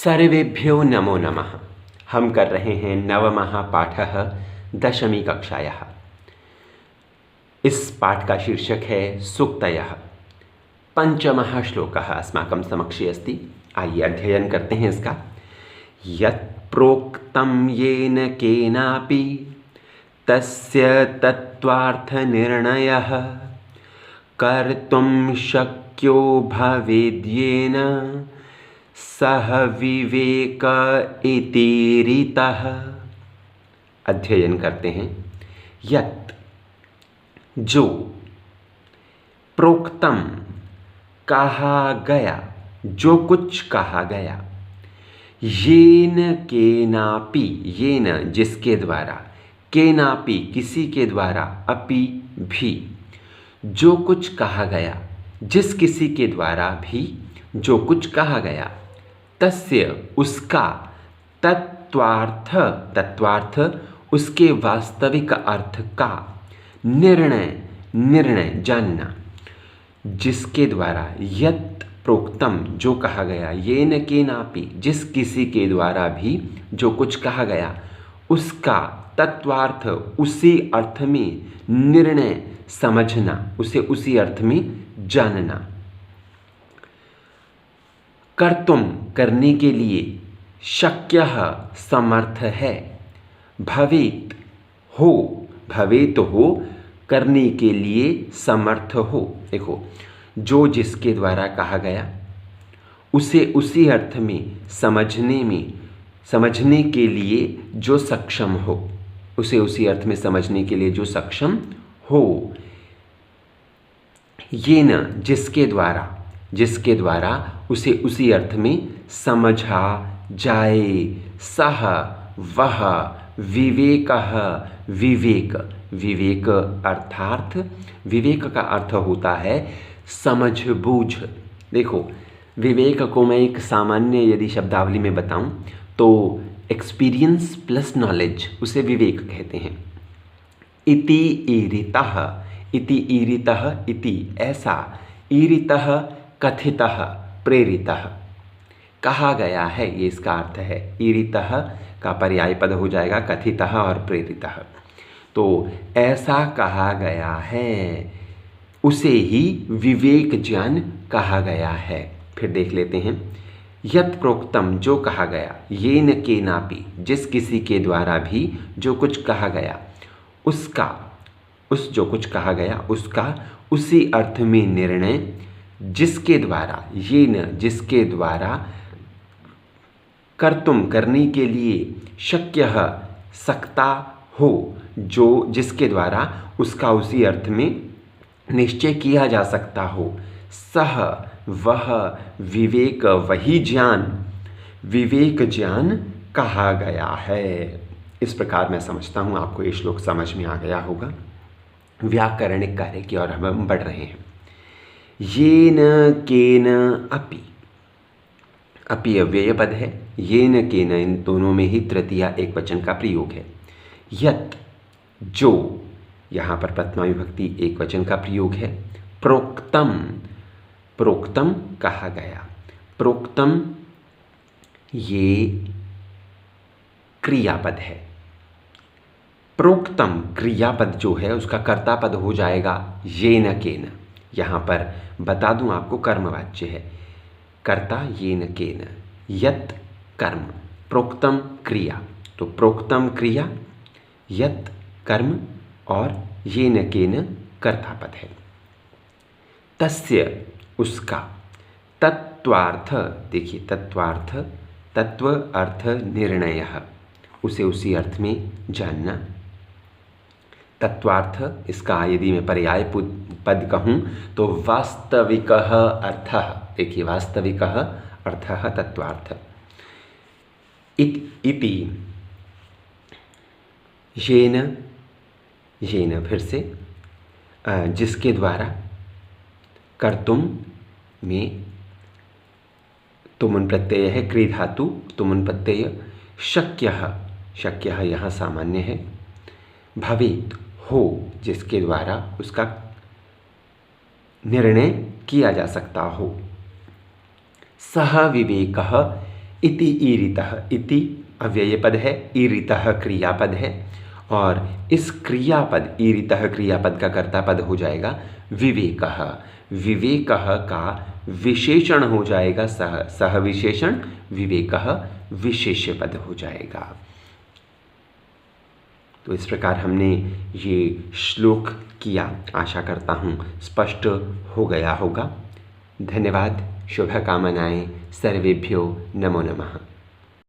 सर्वेभ्यो नमो नमः। हम कर रहे हैं नवमः पाठः दशमी कक्षायाः। इस पाठ का शीर्षक है सूक्तयः। पंचमः श्लोकः अस्माकं समक्षे अस्ति। आइए अध्ययन करते हैं इसका। यत् प्रोक्तं येन केनापि तस्य तत्त्वार्थनिर्णयः कर्तुं शक्यो भवेद्येन सह विवेक इति रीतः। अध्ययन करते हैं। यत् जो, प्रोक्तम कहा गया, जो कुछ कहा गया, येन केनापि, येन जिसके द्वारा, केनापि किसी के द्वारा, अपि भी, जो कुछ कहा गया, जिस किसी के द्वारा भी जो कुछ कहा गया, तस्य उसका, तत्त्वार्थ, तत्त्वार्थ उसके वास्तविक अर्थ का, निर्णय, निर्णय जानना, जिसके द्वारा, यत् प्रोक्तम जो कहा गया, येन केनापि जिस किसी के द्वारा भी जो कुछ कहा गया, उसका तत्त्वार्थ उसी अर्थ में निर्णय समझना, उसे उसी अर्थ में जानना। कर्तुम करने के लिए, शक्यः समर्थ है, भवेत हो, भवेत हो करने के लिए समर्थ हो। देखो, जो जिसके द्वारा कहा गया उसे उसी अर्थ में समझने के लिए जो सक्षम हो, उसे उसी अर्थ में समझने के लिए जो सक्षम हो। ये न जिसके द्वारा उसे उसी अर्थ में समझा जाए। सह वह, विवेकः विवेक, विवेक अर्थात, विवेक का अर्थ होता है समझ बूझ। देखो, विवेक को मैं एक सामान्य यदि शब्दावली में बताऊं तो एक्सपीरियंस प्लस नॉलेज, उसे विवेक कहते हैं। इति ईरितः, इति ईरितः, इति ऐसा, ईरितः कथितः, प्रेरितः, कहा गया है, ये इसका अर्थ है। ईरितः का पर्याय पद हो जाएगा कथितः और प्रेरितः। तो ऐसा कहा गया है, उसे ही विवेक ज्ञान कहा गया है। फिर देख लेते हैं। यत् प्रोक्तम जो कहा गया, येन केनापि जिस किसी के द्वारा भी जो कुछ कहा गया, उसका, उस जो कुछ कहा गया उसका उसी अर्थ में निर्णय, जिसके द्वारा, ये न जिसके द्वारा, कर्तुम करने के लिए, शक्य सकता हो, जो जिसके द्वारा उसका उसी अर्थ में निश्चय किया जा सकता हो। सह वह, विवेक वही ज्ञान, विवेक ज्ञान कहा गया है। इस प्रकार मैं समझता हूँ आपको ये श्लोक समझ में आ गया होगा। व्याकरणिक कार्य की ओर हम बढ़ रहे हैं। येन केन अपि, अपि अव्यय पद है। येन केन, इन दोनों में ही तृतीया एक वचन का प्रयोग है। यत् जो, यहाँ पर प्रथमा विभक्ति एक वचन का प्रयोग है। प्रोक्तम, प्रोक्तम कहा गया, प्रोक्तम ये क्रियापद है। प्रोक्तम क्रियापद जो है उसका कर्ता पद हो जाएगा येन केन। यहाँ पर बता दूं आपको, कर्मवाच्य है, कर्ता येन केन। यत् कर्म, प्रोक्तम क्रिया, तो प्रोक्तम क्रिया, यत् कर्म और येन केन कर्ता पद है। तस्य उसका, तत्त्वार्थ, देखिए तत्त्वार्थ, तत्व अर्थ निर्णयः, उसे उसी अर्थ में जानना। तत्त्वार्थ, इसका यदि मैं पर्याय पद कहूँ तो वास्तविकः अर्थः। देखिए, वास्तविकः अर्थः तत्त्वार्थ। इति येन, येन फिर से, जिसके द्वारा, कर्तुम में तुमुन प्रत्यय है, क्री धातु तुमुन प्रत्यय, शक्यः, शक्यः यहाँ सामान्य है, भवेत हो, जिसके द्वारा उसका निर्णय किया जा सकता हो। सह विवेकः इति ईरितः, इति अव्यय पद है, ईरितः क्रियापद है और इस क्रियापद ईरितः क्रियापद का कर्ता पद हो जाएगा विवेकः। विवेकः का विशेषण हो जाएगा सह, सह विशेषण विवेकः विशेष्य पद हो जाएगा। तो इस प्रकार हमने ये श्लोक किया। आशा करता हूँ स्पष्ट हो गया होगा। धन्यवाद। शुभकामनाएं। सर्वेभ्यो नमो नमः।